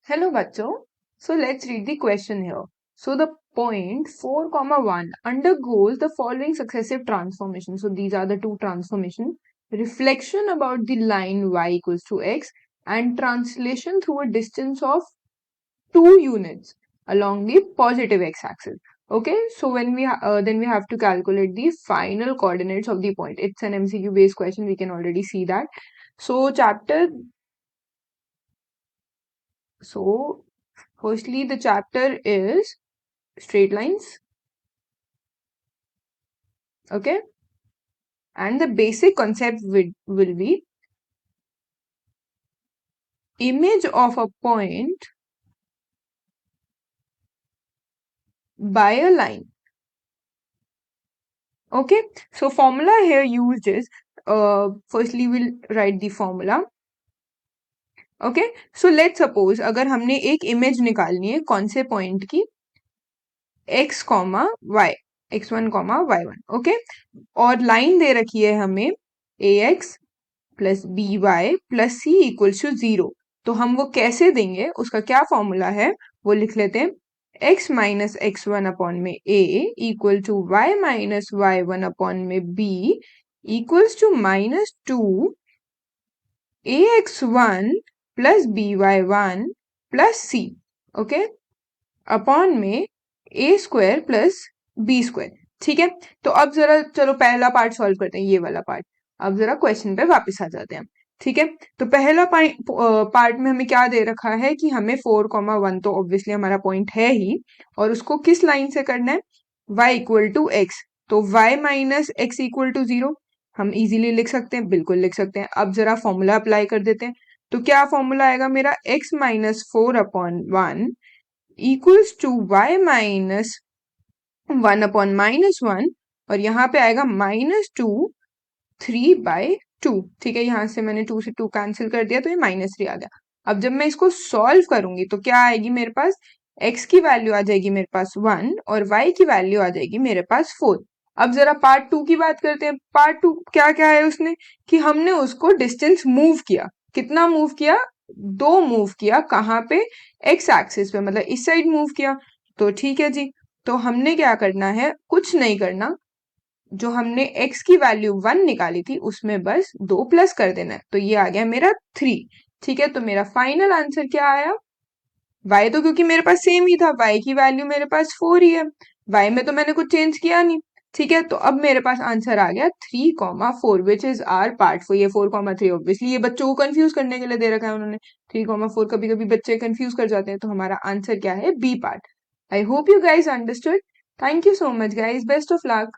Hello, bachcho. So let's read the question here. So the point 4, comma 1 undergoes the following successive transformation. So these are the two transformation. Reflection about the line y equals to x and translation through a distance of 2 units along the positive x-axis. Okay, so when we then we have to calculate the final coordinates of the point. It's an MCQ based question. We can already see that. So firstly, the chapter is straight lines. Okay, and the basic concept will be image of a point by a line. Okay, so formula here used is firstly we'll write the formula. Okay, so let suppose अगर हमने एक image निकालनी है कौन से point की, x comma Y, x1 comma y1. Okay, और line दे रखी है हमें ax plus B Y plus C equals to 0. तो हम वो कैसे देंगे, उसका क्या फॉर्मूला है वो लिख लेते हैं. x minus x one upon में a equal to y minus y one upon में b equals to minus two ax1 plus by1 plus c. Okay, upon में a square plus b square. ठीक है, तो अब जरा चलो पहला पार्ट सॉल्व करते हैं, ये वाला पार्ट. अब जरा क्वेश्चन पे वापस आ जाते हैं. ठीक है, तो पहला पार्ट में हमें क्या दे रखा है कि हमें 4,1 तो ऑब्वियसली हमारा पॉइंट है ही, और उसको किस लाइन से करना है, y इक्वल टू एक्स. तो y minus x equal to 0 हम इजीली लिख सकते हैं, बिल्कुल लिख सकते हैं. अब जरा फॉर्मूला अप्लाई कर देते हैं. तो क्या फॉर्मूला आएगा मेरा, x minus 4/1 equals to y minus 1/-1, और यहाँ पे आएगा -2 3/2. ठीक है, यहां से मैंने 2 से 2 कैंसिल कर दिया तो ये -3 आ गया. अब जब मैं इसको सॉल्व करूंगी तो क्या आएगी मेरे पास, x की वैल्यू आ जाएगी मेरे पास 1 और y की वैल्यू आ जाएगी मेरे पास 4. अब जरा पार्ट 2 की बात करते हैं. पार्ट 2 क्या क्या है उसने, कि हमने उसको डिस्टेंस मूव किया. कितना मूव किया, 2 मूव किया. कहाँ पे, x एक्सिस पे, मतलब इस साइड मूव किया. तो ठीक है जी, तो हमने क्या करना है, कुछ नहीं करना. जो हमने x की वैल्यू 1 निकाली थी उसमें बस 2 प्लस कर देना है, तो ये आ गया मेरा 3. ठीक है, तो मेरा फाइनल आंसर क्या आया, y तो क्योंकि मेरे पास सेम ही था, y की वैल्यू मेरे पास 4 ही है, y में तो मैंने कुछ चेंज किया नहीं. ठीक है, तो अब मेरे पास आंसर आ गया 3,4 विच इज आर पार्ट 4. ये 4,3 ऑब्वियसली ये बच्चों को कंफ्यूज करने के लिए दे रखा है उन्होंने. 3,4 कभी कभी बच्चे कंफ्यूज कर जाते हैं, तो हमारा आंसर क्या है, B part. I hope you guys understood. Thank you so much guys, best of luck.